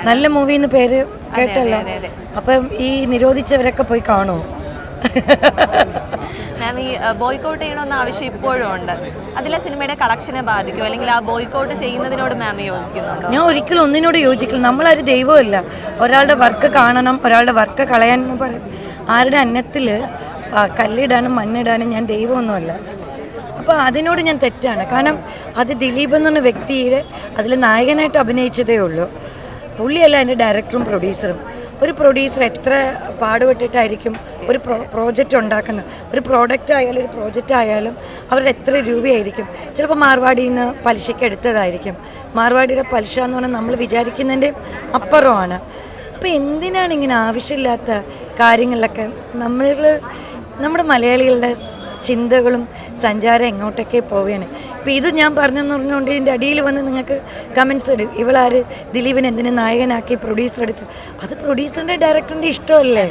നല്ല മൂവി എന്ന് പേര് കേട്ടല്ലോ. അപ്പം ഈ നിരോധിച്ചവരൊക്കെ പോയി കാണുമോ? മാം, ഈ ബോയ്ക്കൗട്ട് ചെയ്യണമെന്ന ആവശ്യം ഇപ്പോഴും ഉണ്ട്. അതിലെ സിനിമയുടെ കളക്ഷനെ ബാധിക്കും, അല്ലെങ്കിൽ ആ ബോയ്ക്കൗട്ട് ചെയ്യുന്നതിനോട് മാം യോജിക്കുന്നുണ്ടോ? ഞാൻ ഒരിക്കലും ഒന്നിനോട് യോജിക്കില്ല. നമ്മളൊരു ദൈവമല്ല. ഒരാളുടെ വർക്ക് കാണണം, ഒരാളുടെ വർക്ക് കളയാൻ എന്ന് പറയും. ആരുടെ അന്നത്തിൽ കല്ലിടാനും മണ്ണിടാനും ഞാൻ ദൈവമൊന്നുമല്ല. അപ്പോൾ അതിനോട് ഞാൻ തെറ്റാണ്. കാരണം അത് ദിലീപ് എന്ന് പറഞ്ഞ വ്യക്തിയുടെ അതിൽ നായകനായിട്ട് അഭിനയിച്ചതേ ഉള്ളൂ. പുള്ളിയല്ല എൻ്റെ ഡയറക്ടറും പ്രൊഡ്യൂസറും. ഒരു പ്രൊഡ്യൂസർ എത്ര പാടുപെട്ടിട്ടായിരിക്കും ഒരു പ്രോജക്റ്റ് ഉണ്ടാക്കുന്നത്. ഒരു പ്രോഡക്റ്റ് ആയാലും ഒരു പ്രോജക്റ്റ് ആയാലും അവരുടെ എത്ര രൂപയായിരിക്കും. ചിലപ്പോൾ മാർവാടിയിൽ നിന്ന് പലിശയ്ക്ക് എടുത്തതായിരിക്കും. മാർവാടിയുടെ പലിശ എന്ന് പറഞ്ഞാൽ നമ്മൾ വിചാരിക്കുന്നതിൻ്റെ അപ്പുറമാണ്. അപ്പോൾ എന്തിനാണ് ഇങ്ങനെ ആവശ്യമില്ലാത്ത കാര്യങ്ങളിലൊക്കെ നമ്മുടെ മലയാളികളുടെ ചിന്തകളും സഞ്ചാരം എങ്ങോട്ടൊക്കെ പോവുകയാണ്. ഇപ്പോൾ ഇത് ഞാൻ പറഞ്ഞെന്ന് പറഞ്ഞുകൊണ്ട് ഇതിൻ്റെ അടിയിൽ വന്ന് നിങ്ങൾക്ക് കമൻസ് ഇടും, ഇവളാര് ദിലീപിനെ എന്തിനു നായകനാക്കി പ്രൊഡ്യൂസർ എടുത്ത്. അത് പ്രൊഡ്യൂസറിൻ്റെ ഡയറക്ടറിൻ്റെ ഇഷ്ടമല്ലേ?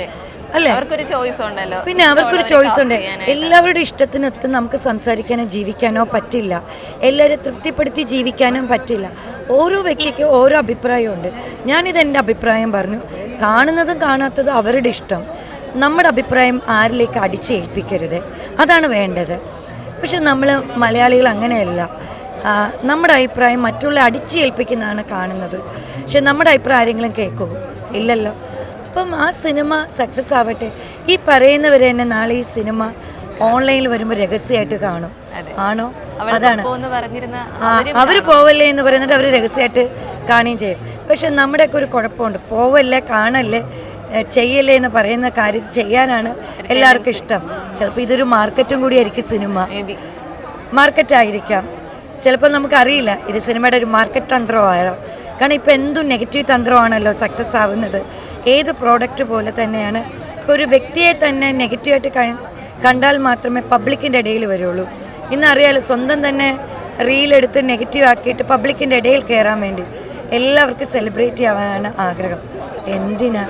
അല്ലേ? അവർക്കൊരു ചോയ്സ് ഉണ്ടല്ലോ. പിന്നെ അവർക്കൊരു ചോയ്സ് ഉണ്ട്. എല്ലാവരുടെ ഇഷ്ടത്തിനൊത്ത് നമുക്ക് സംസാരിക്കാനോ ജീവിക്കാനോ പറ്റില്ല. എല്ലാവരും തൃപ്തിപ്പെടുത്തി ജീവിക്കാനും പറ്റില്ല. ഓരോ വ്യക്തിക്കും ഓരോ അഭിപ്രായമുണ്ട്. ഞാനിത് എൻ്റെ അഭിപ്രായം പറഞ്ഞു. കാണുന്നതും കാണാത്തതും അവരുടെ ഇഷ്ടം. നമ്മുടെ അഭിപ്രായം ആരിലേക്ക് അടിച്ചേൽപ്പിക്കരുത്, അതാണ് വേണ്ടത്. പക്ഷെ നമ്മൾ മലയാളികൾ അങ്ങനെയല്ല. നമ്മുടെ അഭിപ്രായം മറ്റുള്ള അടിച്ചേൽപ്പിക്കുന്നതാണ് കാണുന്നത്. പക്ഷെ നമ്മുടെ അഭിപ്രായം ആരെങ്കിലും കേൾക്കുമോ? ഇല്ലല്ലോ. അപ്പം ആ സിനിമ സക്സസ് ആവട്ടെ. ഈ പറയുന്നവർ തന്നെ നാളെ ഈ സിനിമ ഓൺലൈനിൽ വരുമ്പോൾ രഹസ്യമായിട്ട് കാണും. ആണോ? അതാണ് അവർ പോവല്ലേ എന്ന് പറയുന്നത്. അവർ രഹസ്യമായിട്ട് കാണുകയും ചെയ്യും. പക്ഷെ നമ്മുടെയൊക്കെ ഒരു കുഴപ്പമുണ്ട്. പോവല്ലേ, കാണല്ലേ, ചെയ്യല്ലേ എന്ന് പറയുന്ന കാര്യം ചെയ്യാനാണ് എല്ലാവർക്കും ഇഷ്ടം. ചിലപ്പോൾ ഇതൊരു മാർക്കറ്റും കൂടി ആയിരിക്കും. സിനിമ മാർക്കറ്റായിരിക്കാം. ചിലപ്പോൾ നമുക്കറിയില്ല ഇത് സിനിമയുടെ ഒരു മാർക്കറ്റ് തന്ത്രമായാലോ. കാരണം ഇപ്പോൾ എന്തും നെഗറ്റീവ് തന്ത്രമാണല്ലോ സക്സസ് ആവുന്നത്. ഏത് പ്രോഡക്റ്റ് പോലെ തന്നെയാണ്. ഇപ്പോൾ ഒരു വ്യക്തിയെ തന്നെ നെഗറ്റീവായിട്ട് കണ്ടാൽ മാത്രമേ പബ്ലിക്കിൻ്റെ ഇടയിൽ വരുള്ളൂ. ഇന്നറിയാലോ, സ്വന്തം തന്നെ റീലെടുത്ത് നെഗറ്റീവ് ആക്കിയിട്ട് പബ്ലിക്കിൻ്റെ ഇടയിൽ കയറാൻ വേണ്ടി എല്ലാവർക്കും സെലിബ്രേറ്റ് ചെയ്യാനാണ് ആഗ്രഹം. എന്തിനാ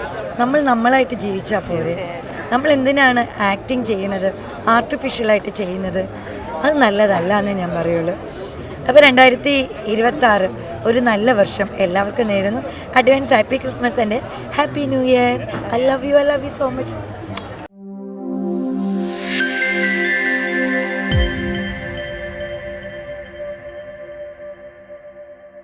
നമ്മളായിട്ട് ജീവിച്ചാൽ പോരെ? നമ്മൾ എന്തിനാണ് ആക്ടിങ് ചെയ്യുന്നത്, ആർട്ടിഫിഷ്യലായിട്ട് ചെയ്യുന്നത്? അത് നല്ലതല്ല എന്നേ ഞാൻ പറയുള്ളൂ. അപ്പോൾ 2026 ഒരു നല്ല വർഷം എല്ലാവർക്കും നേരുന്നു. Advance happy Christmas and happy new year. I love you so much.